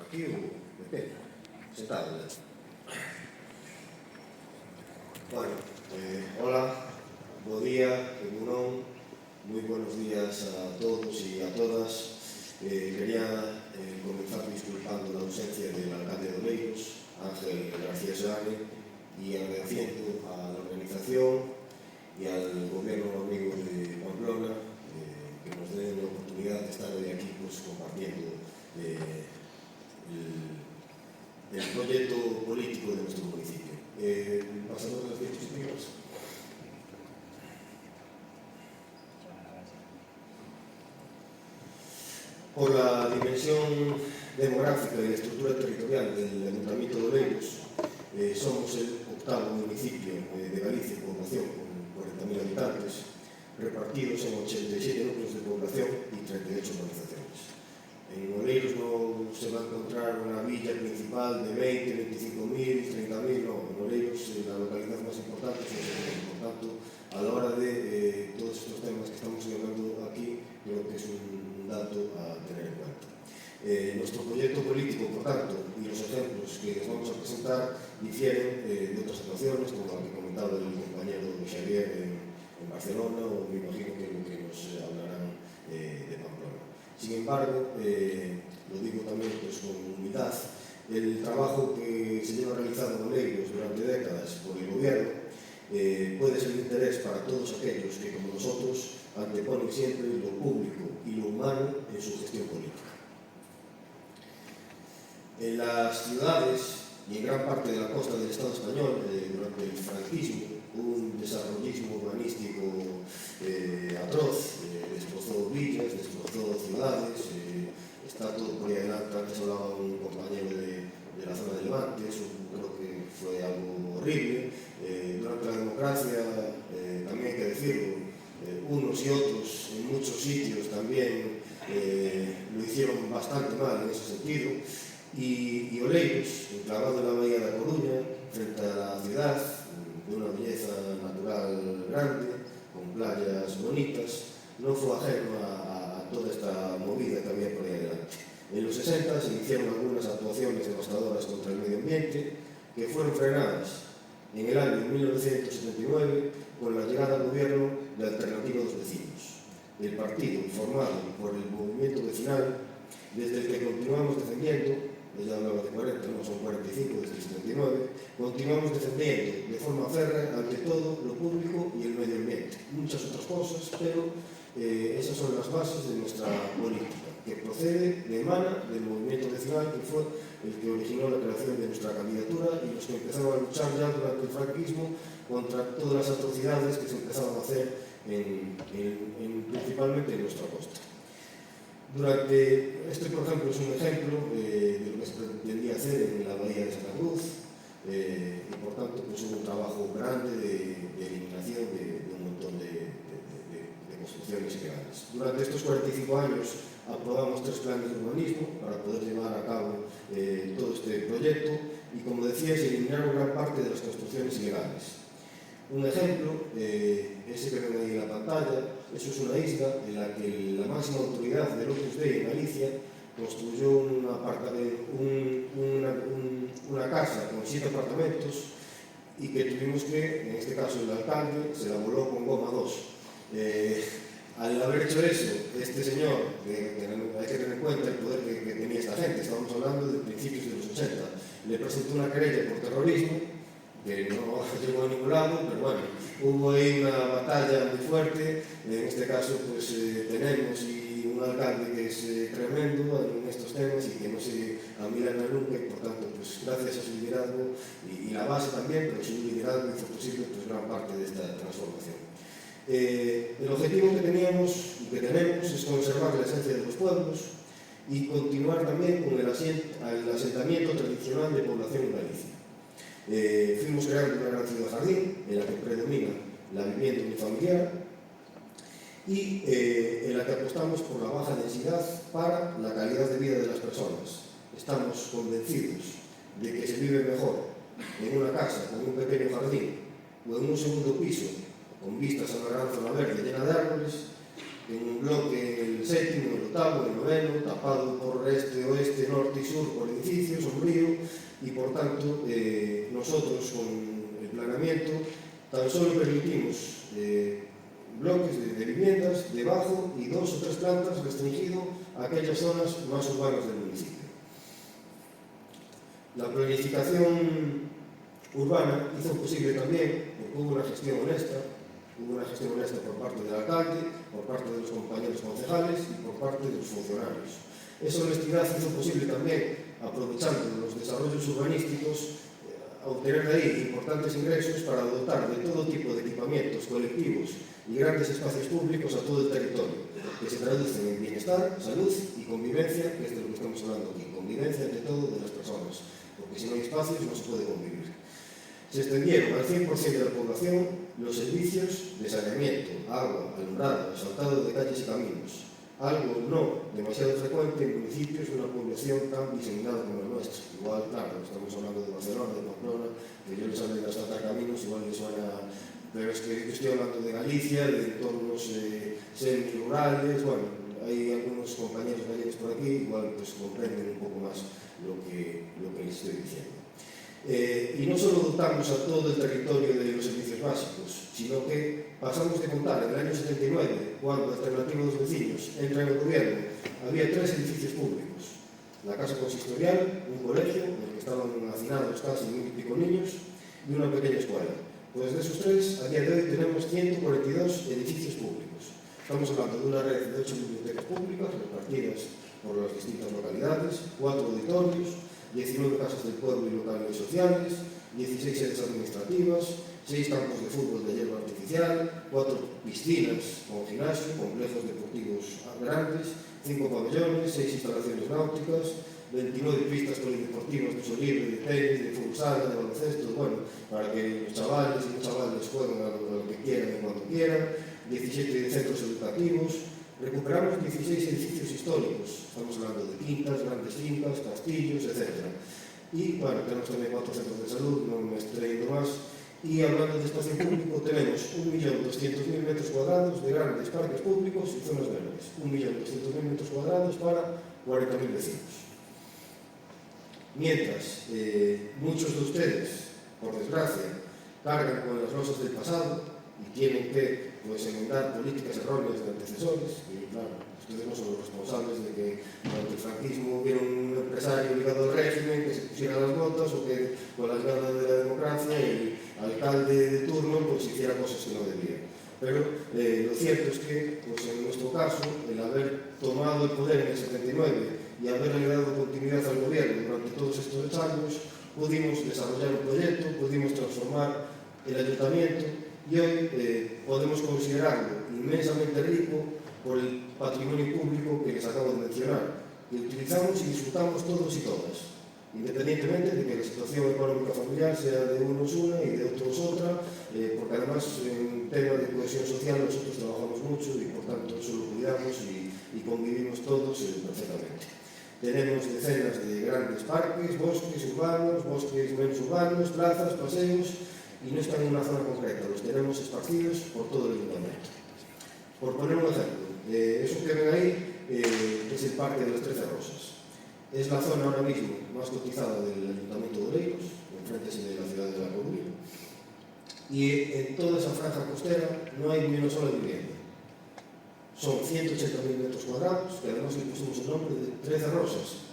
aquí o de pé? Sentado. Bueno, hola, bo día, egunon, moi buenos días a todos e a todas. Quería comenzar disculpando la ausencia del alcalde de Oleiros, Ángel García Seane, y agradeciendo a la organización y al gobierno amigo de Pamplona que nos den la oportunidad de estar hoy aquí compartiendo el proyecto político de nuestro municipio. Pasamos a las diapositivas. Por la dimensión demográfica y estructura territorial del Ayuntamiento de Oleiros, somos el octavo municipio de Galicia en población, con 40.000 habitantes, repartidos en 87 núcleos de población y 38 urbanizaciones. En Oleiros no se va a encontrar una villa principal de 20, 25.000, 30.000, no. En Oleiros la localidad más importante es Oleiros. Por tanto, a la hora de todos estos temas que estamos hablando aquí, creo que es un dato a tener en cuenta. Nuestro proyecto político, por tanto, y los ejemplos que les vamos a presentar difieren de otras situaciones, como la que comentaba el compañero Xavier en Barcelona, o me imagino que nos hablarán de Pamplona. Sin embargo, lo digo también con humildad, el trabajo que se lleva realizando en Oleiros durante décadas por el gobierno puede ser de interés para todos aquellos que, como nosotros, anteponen siempre lo público y lo humano en su gestión política. En las ciudades y en gran parte de la costa del Estado español, durante el franquismo, un desarrollismo urbanístico atroz, destrozó villas, destrozó ciudades, está todo por ahí adelante. Antes hablaba un compañero de la zona de Levante, eso creo que fue algo horrible. Durante la democracia, también hay que decirlo, unos y otros en muchos sitios también lo hicieron bastante mal en ese sentido. Y Oleiros, enclavado en la bahía de La Coruña, frente a la ciudad, de una belleza natural grande, con playas bonitas, no fue ajeno a toda esta movida que había por ahí adelante. En los 60 se iniciaron algunas actuaciones devastadoras contra el medio ambiente que fueron frenadas en el año 1979 con la llegada al gobierno de Alternativa de los Vecinos, el partido formado por el movimiento vecinal, desde el que continuamos defendiendo. Ella hablaba de 40, no son 45 desde el 79, continuamos defendiendo de forma férrea ante todo lo público y el medio ambiente. Muchas otras cosas, pero esas son las bases de nuestra política, que procede, emana del movimiento vecinal, que fue el que originó la creación de nuestra candidatura y los que empezaron a luchar ya durante el franquismo contra todas las atrocidades que se empezaban a hacer principalmente en nuestra costa. Este, por ejemplo, es un ejemplo de lo que se pretendía hacer en la bahía de Santa Cruz, y por tanto pues, hubo un trabajo grande de eliminación de un montón de construcciones ilegales. Durante estos 45 años aprobamos 3 planes de urbanismo para poder llevar a cabo todo este proyecto y, como decía, se eliminaron gran parte de las construcciones ilegales. Un ejemplo, ese que ven ahí en la pantalla, eso es una isla en la que la máxima autoridad del Opus Dei en Galicia construyó una casa con 7 apartamentos y que tuvimos que, en este caso el alcalde, se la voló con goma 2. Al haber hecho eso, este señor, que hay que tener en cuenta el poder que tenía esta gente, estamos hablando de principios de los 80, le presentó una querella por terrorismo, que no llegó a ningún lado, pero bueno, hubo ahí una batalla muy fuerte. En este caso pues tenemos un alcalde que es tremendo en estos temas y que no se amilana nunca, y por tanto pues gracias a su liderazgo y la base también, pero su liderazgo hizo posible pues gran parte de esta transformación. El objetivo que teníamos y que tenemos es conservar la esencia de los pueblos y continuar también con el asentamiento tradicional de población en Galicia. Fuimos creando una gran ciudad jardín en la que predomina la vivienda unifamiliar y en la que apostamos por la baja densidad para la calidad de vida de las personas. Estamos convencidos de que se vive mejor en una casa con un pequeño jardín o en un segundo piso con vistas a una gran zona verde llena de árboles en un bloque, el séptimo, el octavo, el noveno, tapado por este, oeste, norte y sur por edificios, sombrío, y por tanto nosotros con el planeamiento tan solo permitimos bloques de viviendas debajo y 2 o 3 plantas restringido a aquellas zonas más urbanas del municipio. La planificación urbana hizo posible también, porque hubo una gestión honesta por parte del alcalde, por parte de los compañeros concejales y por parte de los funcionarios. Esa honestidad hizo posible también, aprovechando los desarrollos urbanísticos, obtener de ahí importantes ingresos para dotar de todo tipo de equipamientos colectivos y grandes espacios públicos a todo el territorio, que se traducen en bienestar, salud y convivencia, que es de lo que estamos hablando aquí, convivencia entre todo de las personas, porque si no hay espacios no se puede convivir. Se extendieron al 100% de la población los servicios de saneamiento, agua, alumbrado, asfaltado de calles y caminos, algo no demasiado frecuente en municipios de una población tan diseminada como la nuestra. Igual, claro, estamos hablando de Barcelona, de Pamplona, que yo les hablo de asfaltar caminos, igual les suena, pero es que yo estoy hablando de Galicia, de entornos semi-rurales, bueno, hay algunos compañeros gallegos por aquí, igual pues comprenden un poco más lo que les estoy diciendo. Y no solo dotamos a todo el territorio de los servicios básicos, sino que pasamos de contar en el año 79, cuando Alternativa dos Vecinos entra en el gobierno, había 3 edificios públicos: la casa consistorial, un colegio en el que estaban hacinados casi 1000 y pico niños y una pequeña escuela. Pues de esos 3, a día de hoy tenemos 142 edificios públicos. Estamos hablando de una red de 8 bibliotecas públicas repartidas por las distintas localidades, 4 auditorios, 19 casas del pueblo y locales sociales, 16 sedes administrativas, 6 campos de fútbol de hierba artificial, 4 piscinas con gimnasio, complejos deportivos grandes, 5 pabellones, 6 instalaciones náuticas, 29 pistas polideportivas de uso libre, de tenis, de fútbol sala, de baloncesto, bueno, para que los chavales y los chavales jueguen a lo que quieran y cuando quieran, 17 centros educativos. Recuperamos 16 edificios históricos, estamos hablando de quintas, grandes fincas, castillos, etc. Y, bueno, tenemos también 4 centros de salud, no me estoy trayendo más. Y hablando de espacio público, tenemos 1.200.000 metros cuadrados de grandes parques públicos y zonas verdes. 1.200.000 metros cuadrados para 40.000 vecinos. Mientras, muchos de ustedes, por desgracia, cargan con las losas del pasado y tienen que enmendar políticas erróneas de antecesores, y claro, ustedes no son los responsables de que durante el franquismo hubiera un empresario ligado al régimen que se pusiera las botas o que con las ganas de la democracia el alcalde de turno pues hiciera cosas que no debía. Pero lo cierto es que pues, en nuestro caso, el haber tomado el poder en el 79 y haberle dado continuidad al gobierno durante todos estos años, pudimos desarrollar un proyecto, pudimos transformar el ayuntamiento y hoy podemos considerarlo inmensamente rico por el patrimonio público que les acabo de mencionar, que utilizamos y disfrutamos todos y todas, independientemente de que la situación económica familiar sea de unos una y de otros otra, porque además en tema de cohesión social nosotros trabajamos mucho y por tanto eso lo cuidamos y convivimos todos perfectamente. Tenemos decenas de grandes parques, bosques urbanos, bosques menos urbanos, plazas, paseos, y no están en una zona concreta, los tenemos esparcidos por todo el ayuntamiento. Por poner un ejemplo, eso que ven ahí es el Parque de las 13 Rosas. Es la zona ahora mismo más cotizada del Ayuntamiento de Oleiros, enfrente de la ciudad de La Coruña. Y en toda esa franja costera no hay ni una sola vivienda. Son 180.000 metros cuadrados, que además le pusimos el nombre de 13 Rosas.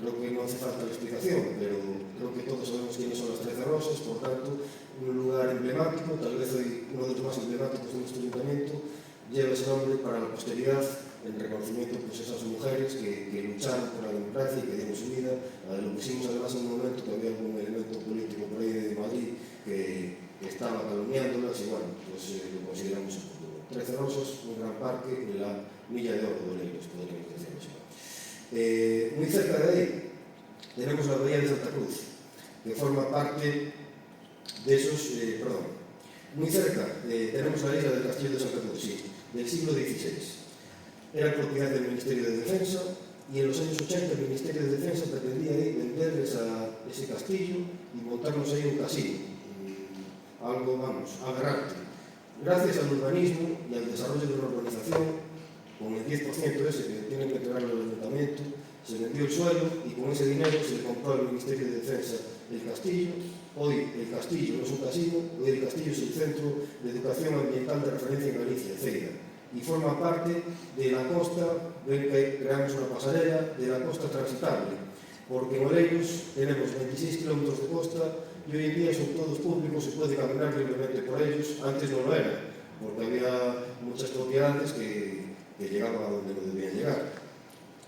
Creo que no hace falta la explicación, pero creo que todos sabemos quiénes son las 13 Rosas, por tanto, un lugar emblemático, tal vez hoy uno de los más emblemáticos de nuestro ayuntamiento, lleva ese nombre para la posteridad, en reconocimiento pues, a esas mujeres que lucharon por la democracia y que dieron su vida. Lo pusimos además en un momento que había algún elemento político por ahí de Madrid que estaba calumniándolas y bueno, pues lo consideramos oportuno. 13 Rosas, un gran parque de la Milla de Oro de Oleiros, podríamos decirlo así. Muy cerca de ahí tenemos la Bahía de Santa Cruz, que forma parte de esos, muy cerca tenemos la isla del Castillo de Santa Cruz, sí, del siglo XVI. Era propiedad del Ministerio de Defensa y en los años 80 el Ministerio de Defensa pretendía vender ese castillo y montarnos ahí un casino, algo, vamos, aberrante. Gracias al urbanismo y al desarrollo de una urbanización con el 10% ese que tienen que entregar al ayuntamiento, se vendió el suelo y con ese dinero se le compró al Ministerio de Defensa el castillo. Hoy el castillo no es un casino, hoy el castillo es el Centro de Educación Ambiental de Referencia en Galicia, CEIGA, y forma parte de la costa. Ven que creamos una pasarela de la costa transitable, porque en Oleiros tenemos 26 kilómetros de costa y hoy en día son todos públicos, se puede caminar libremente por ellos. Antes no lo era, porque había muchas propiedades que llegaban a donde no debían llegar.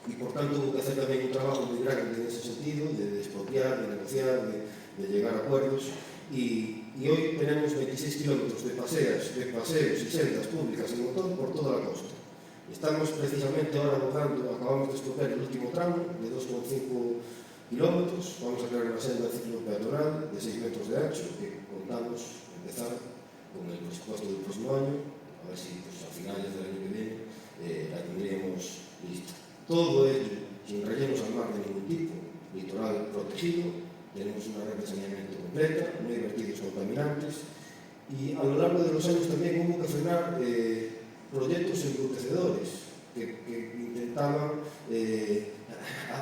Y por tanto hubo que hacer también un trabajo muy grande en ese sentido, de expropiar, de negociar, de llegar a acuerdos. Y hoy tenemos 26 kilómetros de paseos y sendas públicas en motor por toda la costa. Estamos precisamente ahora abordando, acabamos de expropiar el último tramo de 2,5 kilómetros. Vamos a crear una senda de ciclo peatonal de 6 metros de ancho que contamos empezar con el presupuesto del próximo año, a ver si pues, a finales del año que viene la tendríamos lista. Todo ello sin rellenos al mar de ningún tipo, litoral protegido, tenemos una red de saneamiento completa, no hay vertidos contaminantes y a lo largo de los años también hubo que frenar proyectos embrutecedores que intentaban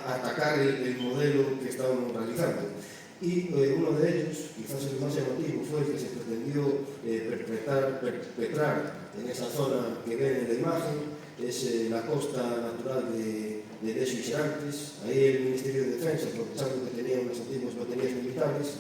atacar el modelo que estábamos realizando. Y uno de ellos, quizás el más llamativo, fue el que se pretendió perpetrar en esa zona que ven en la imagen. Es la costa natural de Dexo y Serantes. Ahí el Ministerio de Defensa, aprovechando que tenía unas antiguas baterías militares,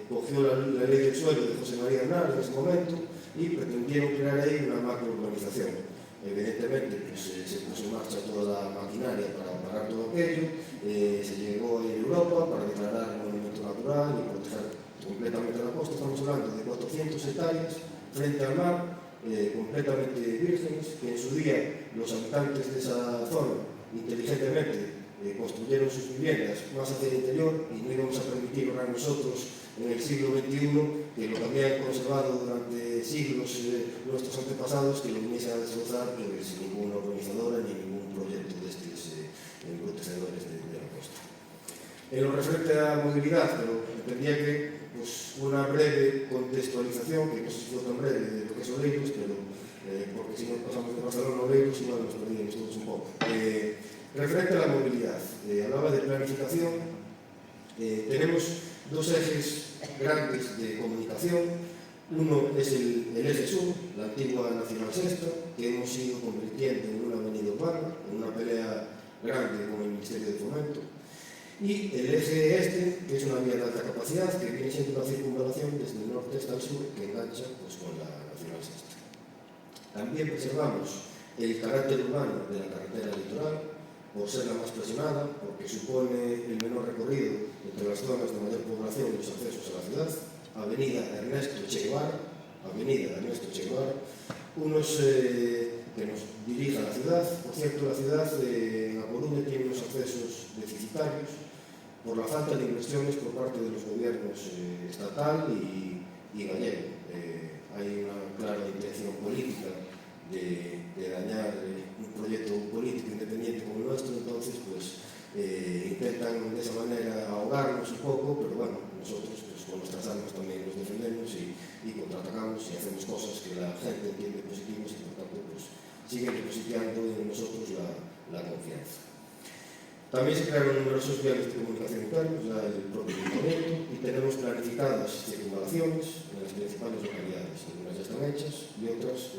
cogió la ley del suelo de José María Aznar en ese momento y pretendieron crear ahí una macrourbanización. Evidentemente pues, se puso en marcha toda la maquinaria para parar todo aquello, se llegó a Europa para declarar monumento natural y proteger completamente la costa. Estamos hablando de 400 hectáreas frente al mar, completamente vírgenes, que en su día los habitantes de esa zona inteligentemente construyeron sus viviendas más hacia el interior y no íbamos a permitir ahora nosotros en el siglo XXI que lo que habían conservado durante siglos nuestros antepasados que lo viniesen a destrozar sin ninguna urbanizadora ni ningún proyecto de estos embrutecedores de la costa. En lo referente a movilidad, pero entendía que pues, una breve contextualización, que no sé si fue tan breve de lo que es Oleiros, pero porque si no pasamos de Barcelona a Oleiros igual nos perdimos todos un poco. Referente a la movilidad, hablaba de planificación, tenemos dos ejes grandes de comunicación. Uno es el eje sur, la antigua Nacional Sexta, que hemos ido convirtiendo en una avenida urbana, en una pelea grande con el Ministerio de Fomento. Y el eje este, que es una vía de alta capacidad, que viene siendo una circunvalación desde el norte hasta el sur, que engancha pues, con la Nacional Sexta. También preservamos el carácter urbano de la carretera litoral, por ser la más presionada, porque supone el menor recorrido entre las zonas de mayor población y los accesos a la ciudad. Avenida Ernesto Che Guevara, unos que nos dirige a la ciudad. Por cierto, la ciudad de A Coruña tiene unos accesos deficitarios por la falta de inversiones por parte de los gobiernos estatal y gallego. Hay una clara intención política de dañar un proyecto político independiente como el nuestro, entonces pues intentan de esa manera ahogarnos un poco, pero bueno, nosotros pues, con nuestras armas también nos defendemos y contraatacamos y hacemos cosas que la gente entiende positivas y por tanto pues siguen depositando en nosotros la confianza. También se crearon numerosos viales de comunicación internos, ya el propio ayuntamiento, y tenemos planificadas circunvalaciones en las principales localidades. Algunas ya están hechas y otras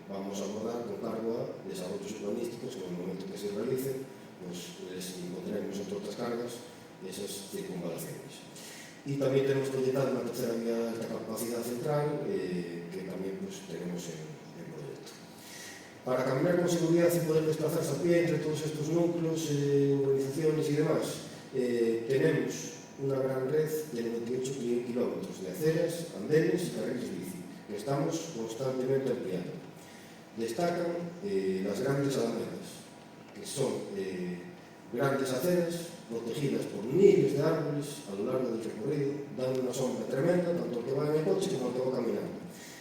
vamos a abordar con cargo a desarrollos urbanísticos que en el momento que se realicen pues les impondremos entre otras cargas esas circunvalaciones. Y también tenemos proyectado una tercera vía de alta capacidad central que también pues, tenemos en proyecto. Para caminar con seguridad y poder desplazarse a pie entre todos estos núcleos, urbanizaciones y demás, tenemos una gran red de 98 kilómetros de aceras, andenes y carriles bici, que estamos constantemente ampliando. Destacan las grandes alamedas, que son grandes aceras protegidas por miles de árboles a lo largo del recorrido, dando una sombra tremenda tanto al que va en el coche como al que va caminando.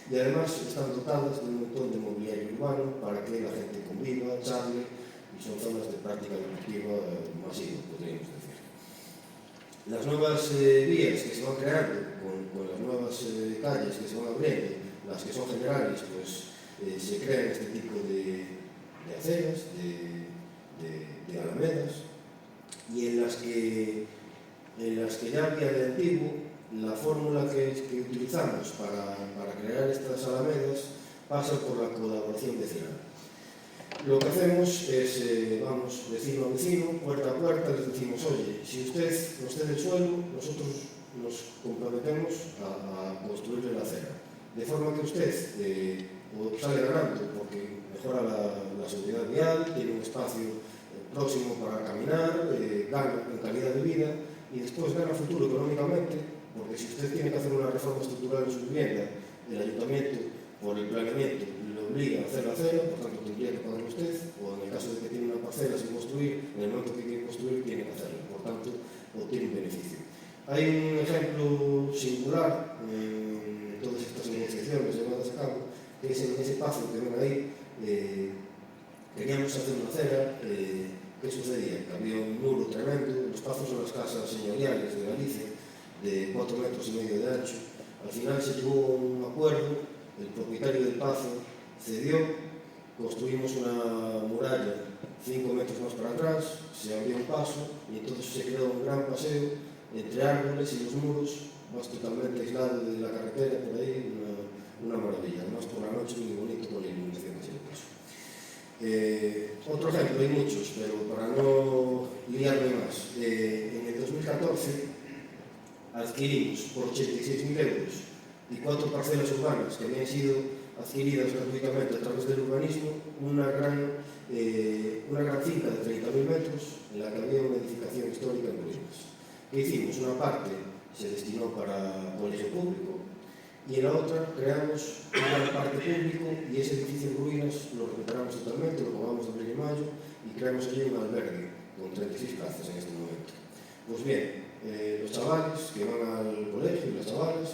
Y además están dotadas de un montón de mobiliario urbano para que la gente conviva, charle, y son zonas de práctica deportiva masiva, podríamos decir. Las nuevas vías que se van creando, con las nuevas calles que se van abriendo, las que son generales, pues se crean este tipo de aceras, de alamedas, y en las que ya había de antiguo, la fórmula que utilizamos para crear estas alamedas pasa por la colaboración vecinal. Lo que hacemos es, vamos vecino a vecino, puerta a puerta, les decimos, oye, si usted nos cede el suelo, nosotros nos comprometemos a construirle la acera. De forma que usted sale ganando, porque mejora la seguridad vial, tiene un espacio próximo para caminar, gana en calidad de vida y después gana futuro económicamente, porque si usted tiene que hacer una reforma estructural en su vivienda, el ayuntamiento, por el planeamiento, le obliga a hacer la acera, por tanto tendría que pagar usted, o en el caso de que tiene una parcela sin construir, en el momento que quiere construir tiene que hacerlo, por tanto obtiene un beneficio. Hay un ejemplo singular en todas estas negociaciones llevadas a cabo, que es en ese paso que ven ahí. Queríamos hacer una acera. ¿Qué sucedía? Que había un muro tremendo, los pazos son las casas señoriales de Galicia, de 4,5 metros de ancho. Al final se llegó a un acuerdo, el propietario del pazo cedió, construimos una muralla 5 metros más para atrás, se abrió un paso y entonces se creó un gran paseo entre árboles y los muros, más totalmente aislado de la carretera, por ahí, una maravilla. Además por la noche muy bonito con la iluminación que se le puso. Otro ejemplo, hay muchos, pero para no liarme más, en el 2014 adquirimos por 86.000 euros y 4 parcelas urbanas que habían sido adquiridas gratuitamente a través del urbanismo, una gran finca de 30.000 metros en la que había una edificación histórica en ruinas. ¿Qué hicimos? Una parte se destinó para colegio público y en la otra creamos un gran parque público y ese edificio en ruinas lo recuperamos totalmente, lo pagamos de abril y mayo y creamos allí un albergue con 36 plazas en este momento. Pues bien, los chavales que van al colegio y las chavalas,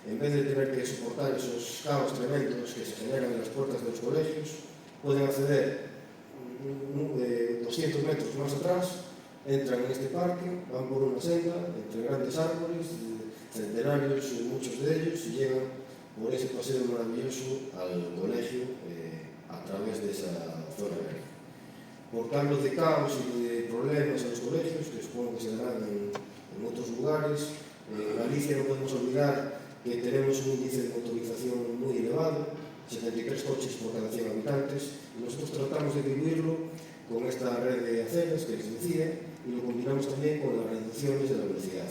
en vez de tener que soportar esos caos tremendos que se generan en las puertas de los colegios, pueden acceder 200 metros más atrás, entran en este parque, van por una senda entre grandes árboles, centenarios, muchos de ellos, y llegan por ese paseo maravilloso al colegio a través de esa zona verde. Por cambios de caos y de problemas en los colegios, que supongo que se darán en otros lugares, en Galicia no podemos olvidar que tenemos un índice de motorización muy elevado, 73 coches por cada 100 habitantes, y nosotros tratamos de diluirlo con esta red de aceras que les decía, y lo combinamos también con las reducciones de la velocidad.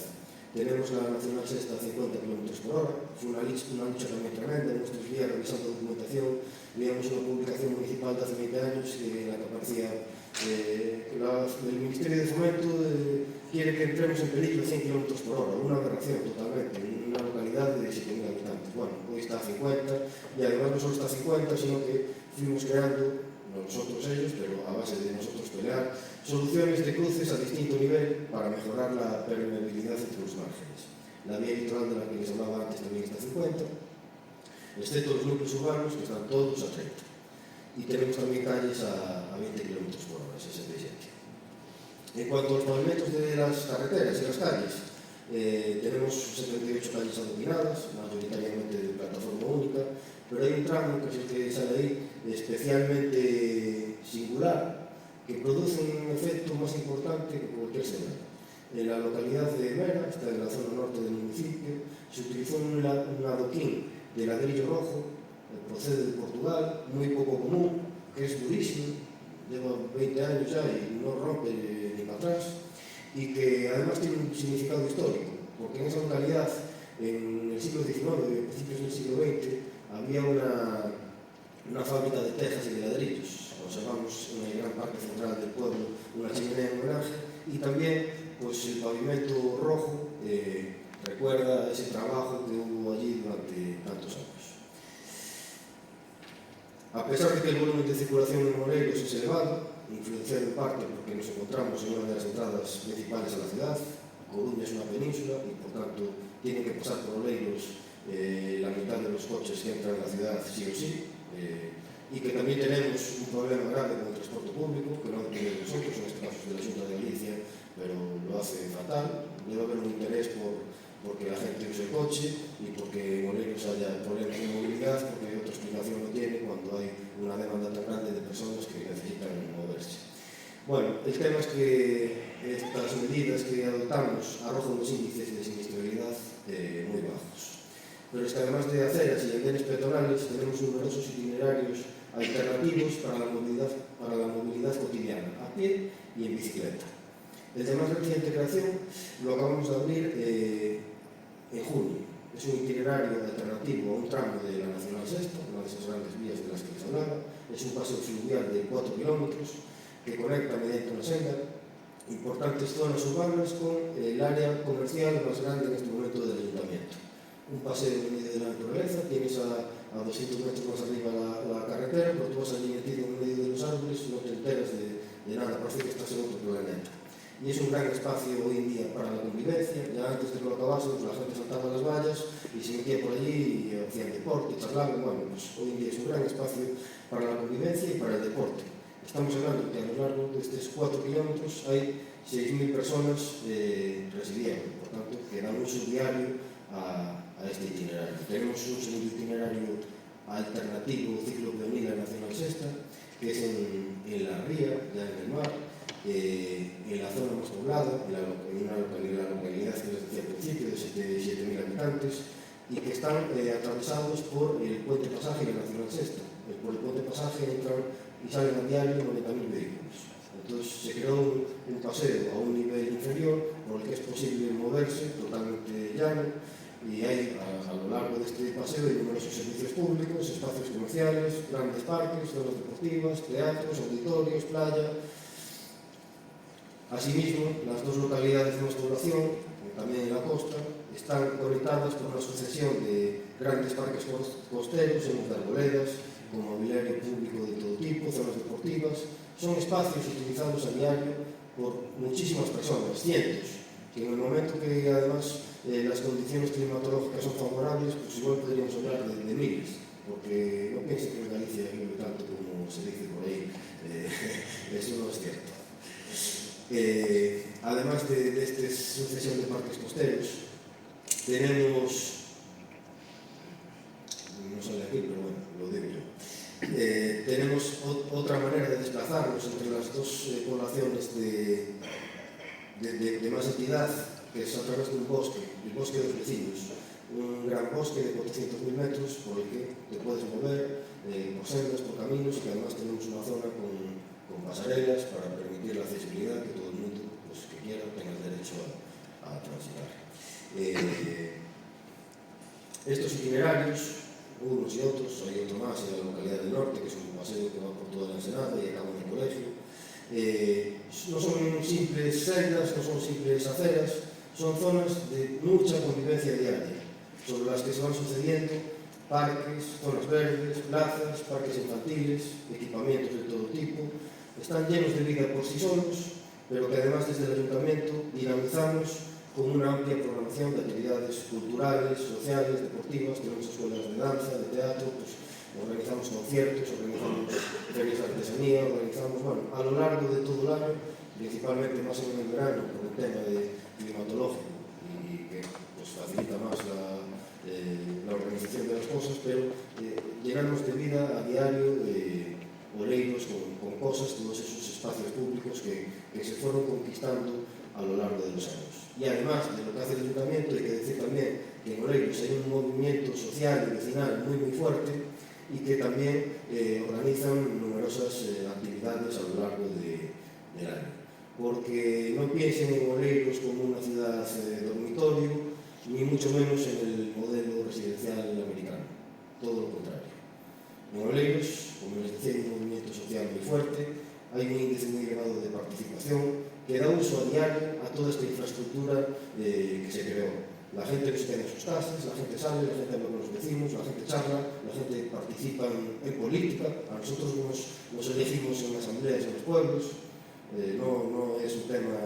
Tenemos la Nacional 6 a 50 km/h, fue una lucha también tremenda. En nuestros días, revisando documentación, veíamos una publicación municipal de hace 20 años en la que aparecía el Ministerio de Fomento quiere que entremos en peligro a 100 km/h, una aberración totalmente, en una localidad de 7.000 habitantes. Bueno, hoy está a 50, y además no solo está a 50, sino que fuimos creando, no nosotros ellos, pero a base de nosotros pelear, soluciones de cruces a distinto nivel para mejorar la permeabilidad entre los márgenes. La vía litoral de la que les hablaba antes también está a 50, excepto los núcleos urbanos, que están todos a 30. Y tenemos también calles a 20 km/h, 67. En cuanto a los pavimentos de las carreteras y las calles, tenemos 78 calles adoquinadas, mayoritariamente de plataforma única, pero hay un tramo, que es el que sale ahí, especialmente singular, que produce un efecto más importante que cualquier semana. En la localidad de Mera, está en la zona norte del municipio, se utilizó un adoquín de ladrillo rojo, procede de Portugal, muy poco común, que es durísimo, lleva 20 años ya y no rompe ni para atrás, y que además tiene un significado histórico, porque en esa localidad, en el siglo XIX y principios del siglo XX, había una fábrica de tejas y de ladrillos. Observamos en el gran parque central del pueblo una chimenea en homenaje, y también pues, el pavimento rojo recuerda ese trabajo que hubo allí durante tantos años. A pesar de que el volumen de circulación en Moleiros es elevado, influenciado en parte porque nos encontramos en una de las entradas principales a la ciudad, Coruña es una península y por tanto tienen que pasar por Oleiros la mitad de los coches que entran a la ciudad sí o sí, y que también tenemos un problema grave con el transporte público, que no depende de nosotros, en este caso es de la Xunta de Galicia, pero lo hace fatal. Debe haber un interés porque la gente use el coche y porque en Oleiros haya problemas de movilidad, porque otra explicación no tiene cuando hay una demanda tan grande de personas que necesitan moverse. Bueno, el tema es que estas medidas que adoptamos arrojan unos índices de siniestralidad muy bajos. Pero es que además de aceras y andenes peatonales tenemos numerosos itinerarios alternativos para la movilidad cotidiana, a pie y en bicicleta. El de más reciente creación lo acabamos de abrir en junio. Es un itinerario alternativo a un tramo de la Nacional Sexta, una de esas grandes vías de las que les hablaba. Es un paseo fluvial de 4 kilómetros que conecta mediante una senda importantes zonas urbanas con el área comercial más grande en este momento del ayuntamiento. Un paseo en medio de la naturaleza, tienes a 200 metros más arriba la carretera, pero tú vas allí metido en medio de los árboles, no te enteras de nada, parece que estás en otro planeta. Y es un gran espacio hoy en día para la convivencia. Ya antes de que lo acabásemos, la gente saltaba las vallas y se metía por allí y hacían deporte, charlaban. Bueno, pues hoy en día es un gran espacio para la convivencia y para el deporte. Estamos hablando que a lo largo de estos 4 kilómetros hay 6.000 personas residiendo, por tanto, que dan uso diario a este itinerario. Tenemos un segundo itinerario alternativo, ciclo peonil a Nacional Sexta, que es en la ría, ya en el mar, en la zona más poblada, en una localidad que les decía al principio, de 7.000 habitantes, y que están atravesados por el puente pasaje de la Nacional Sexta. Por el puente pasaje entran y salen a diario 90.000 vehículos. Entonces se creó un paseo a un nivel inferior por el que es posible moverse totalmente llano, y hay a lo largo de este paseo hay numerosos servicios públicos, espacios comerciales, grandes parques, zonas deportivas, teatros, auditorios, playa. Asimismo, las dos localidades de más población, también en la costa, están conectadas por una sucesión de grandes parques costeros, llenos de arboledas, con mobiliario público de todo tipo, zonas deportivas. Son espacios utilizados a diario por muchísimas personas, cientos, que en el momento que además las condiciones climatológicas son favorables, pues igual podríamos hablar de miles, porque no piensen que en Galicia llueve tanto como se dice por ahí, eso no es cierto. Además de esta sucesión de parques costeros, tenemos, no sale aquí, pero bueno, lo digo yo, tenemos otra manera de desplazarnos entre las dos poblaciones de más entidad, que es a través de un bosque, el bosque de los vecinos, un gran bosque de 400.000 metros por el que te puedes mover por sendas, por caminos, y que además tenemos una zona con pasarelas para permitir la accesibilidad, que todo el mundo pues, que quiera tenga el derecho a transitar. Estos itinerarios, unos y otros, hay otro más en la localidad del norte, que es un paseo que va por toda la Ensenada y acaba en el colegio. No son simples sendas, no son simples aceras, son zonas de mucha convivencia diaria, sobre las que se van sucediendo parques, zonas verdes, plazas, parques infantiles, equipamientos de todo tipo. Están llenos de vida por sí solos, pero que además desde el ayuntamiento dinamizamos con una amplia programación de actividades culturales, sociales, deportivas. Tenemos escuelas de danza, de teatro, pues, organizamos conciertos, organizamos ferias de artesanía, organizamos, bueno, a lo largo de todo el año, principalmente más en el verano, por el tema climatológico y que pues, facilita más la organización de las cosas, pero llenamos de vida a diario oleiros con cosas, todos esos espacios públicos que se fueron conquistando a lo largo de los años. Y además de lo que hace el ayuntamiento, hay que decir también que en Oleiros hay un movimiento social y vecinal muy fuerte, y que también organizan numerosas actividades a lo largo del año. Porque no piensen en Oleiros como una ciudad dormitorio, ni mucho menos en el modelo residencial americano, todo lo contrario. En Oleiros, como les decía, hay un movimiento social muy fuerte, hay un índice muy elevado de participación que da uso a diario a toda esta infraestructura que se creó. La gente se queda en sus casas, la gente sale, la gente habla con los vecinos, la gente charla, la gente participa en política. A nosotros nos elegimos en asambleas en los pueblos, no es un tema.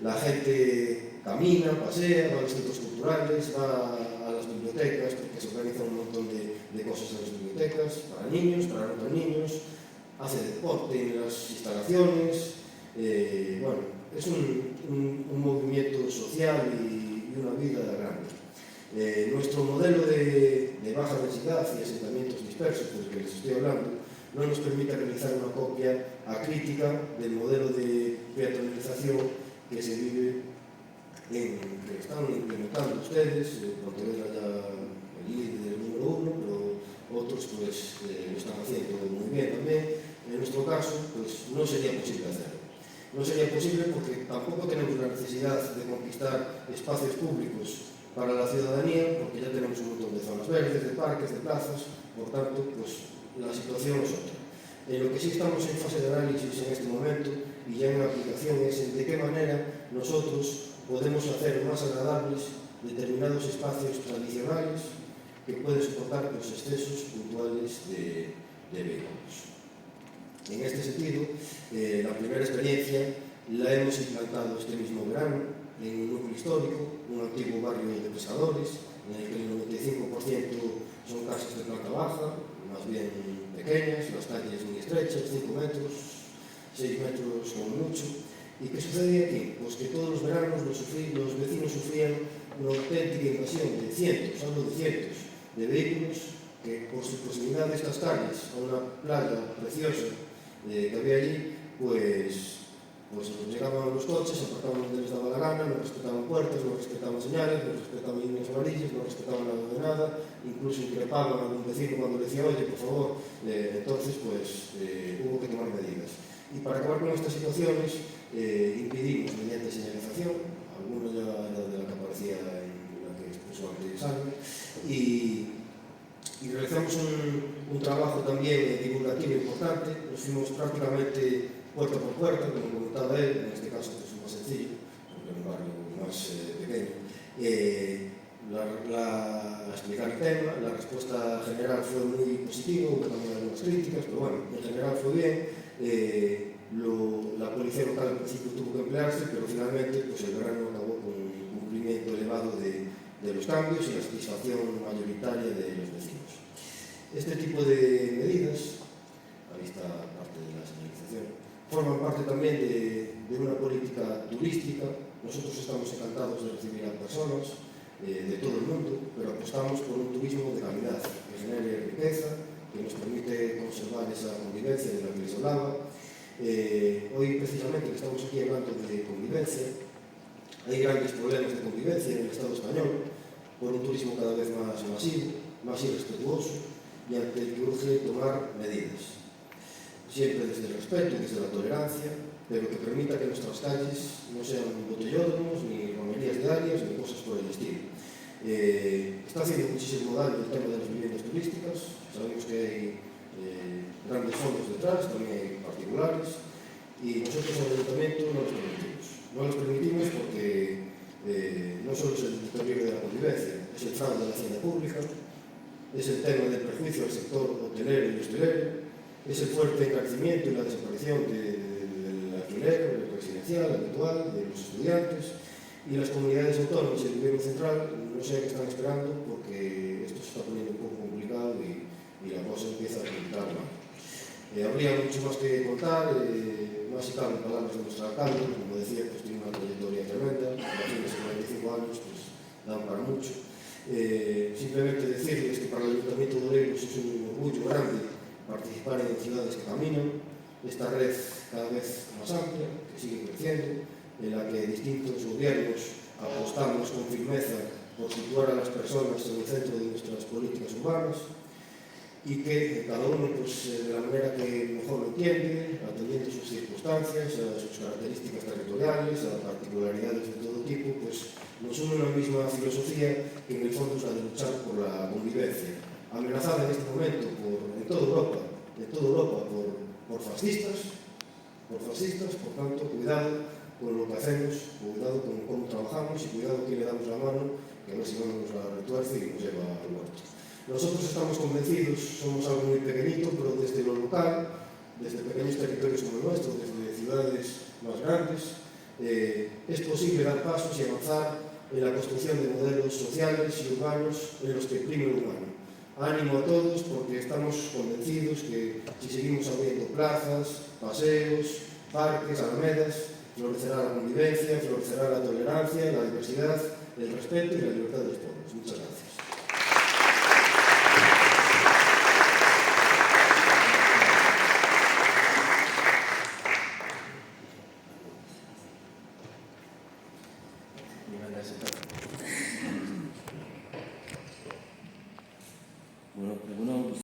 La gente camina, pasea, va a los centros culturales, va a las bibliotecas, porque se organizan un montón de cosas en las bibliotecas, para niños, para no tan niños, hace deporte en las instalaciones. Bueno, es un movimiento social y una vida grande. Nuestro modelo de baja densidad y asentamientos dispersos, del que les estoy hablando, non nos permite realizar unha copia acrítica del modelo de peatonalización que se vive que están implementando ustedes, Pontevedra ya el líder número 1, pero outros pues, lo están haciendo muy bien tamén. En nuestro caso, pues no sería posible hacerlo. No sería posible porque tampoco tenemos la necesidad de conquistar espacios públicos para la ciudadanía, porque ya tenemos un montón de zonas verdes, de parques, de plazas, por tanto, pues la situación es otra. Lo que sí estamos en fase de análisis en este momento y ya en aplicación es en de qué manera nosotros podemos hacer más agradables determinados espacios tradicionales que pueden soportar los excesos puntuales de vehículos. En este sentido, la primera experiencia la hemos implantado este mismo verano en un núcleo histórico, un antiguo barrio de pescadores, en el que el 95% son casas de planta baja, más bien pequeñas, las calles muy estrechas, 5 metros, 6 metros como mucho. ¿Y qué sucedía aquí? Pues que todos los veranos los vecinos sufrían una auténtica invasión de cientos, hablo de cientos, de vehículos que por su proximidad de estas calles a una playa preciosa que había allí, pues llegaban los coches, aparcaban donde les daba la gana, no respetaban puertas, no respetaban señales, no respetaban líneas amarillas, no respetaban nada de nada, incluso increpaban a algún vecino cuando le decía, oye, por favor, entonces pues hubo que tomar medidas. Y para acabar con estas situaciones, impedimos mediante señalización, algunos ya era de la que aparecía en la que expuso antes Salve, y realizamos un trabajo también divulgativo importante. Nos fuimos prácticamente puerta por puerta, como comentaba él, en este caso pues, más sencillo, porque era un barrio más pequeño, a explicar el tema. La respuesta general fue muy positiva, hubo también algunas críticas, pero bueno, en general fue bien. La policía local al principio tuvo que emplearse, pero finalmente pues, el verano acabó con un cumplimiento elevado de los cambios y la satisfacción mayoritaria de los vecinos. Este tipo de medidas, ahí está parte de la señalización, forman parte también de una política turística. Nosotros estamos encantados de recibir a personas de todo el mundo, pero apostamos por un turismo de calidad, que genere riqueza, que nos permite conservar esa convivencia de la que les hablaba. Hoy precisamente que estamos aquí hablando de convivencia, hay grandes problemas de convivencia en el Estado español por un turismo cada vez más masivo, más irrespetuoso y ante el que urge tomar medidas, siempre desde el respeto y desde la tolerancia, pero que permita que nuestras calles no sean botellódromos, ni romerías diarias, ni cosas por el estilo. Está haciendo muchísimo daño el tema de las viviendas turísticas. Sabemos que hay grandes fondos detrás, también hay particulares, y nosotros en el Ayuntamiento no los permitimos. No los permitimos porque no solo es el deterioro de la convivencia, es el fraude de la hacienda pública, es el tema del perjuicio al sector hotelero y hostelero, es el fuerte encarecimiento y la desaparición del alquiler, del residencial, habitual, de los estudiantes, y las comunidades autónomas y el gobierno central no sé qué están esperando porque esto se está poniendo un poco complicado y la cosa empieza a complicar más. Habría mucho más que contar, más si caben palabras de nuestro alcalde, como decía, pues tiene una trayectoria tremenda, imagínense 45 años, pues dan para mucho. Simplemente decirles que para el Ayuntamiento de Oleiros es un orgullo grande participar en ciudades que caminan, esta red cada vez más amplia, que sigue creciendo, en la que distintos gobiernos apostamos con firmeza por situar a las personas en el centro de nuestras políticas urbanas y que cada uno pues, de la manera que mejor lo entiende, atendiendo sus circunstancias, a sus características territoriales, a particularidades de todo tipo, pues nos une una misma filosofía que en el fondo es la de luchar por la convivencia, amenazada en este momento en toda Europa por fascistas, por tanto, cuidado con lo que hacemos, cuidado con cómo trabajamos y cuidado que le damos la mano, que a ver si no nos la retuerce y nos lleva al muerto. Nosotros estamos convencidos, somos algo muy pequeñito, pero desde lo local, desde pequeños territorios como el nuestro, desde ciudades más grandes, es posible dar pasos y avanzar en la construcción de modelos sociales y urbanos en los que prime el humano. Ánimo a todos porque estamos convencidos que si seguimos abriendo plazas, paseos, parques, alamedas, florecerá la convivencia, florecerá la tolerancia, la diversidad, el respeto y la libertad de los pueblos. Muchas gracias. ese caso. Bueno,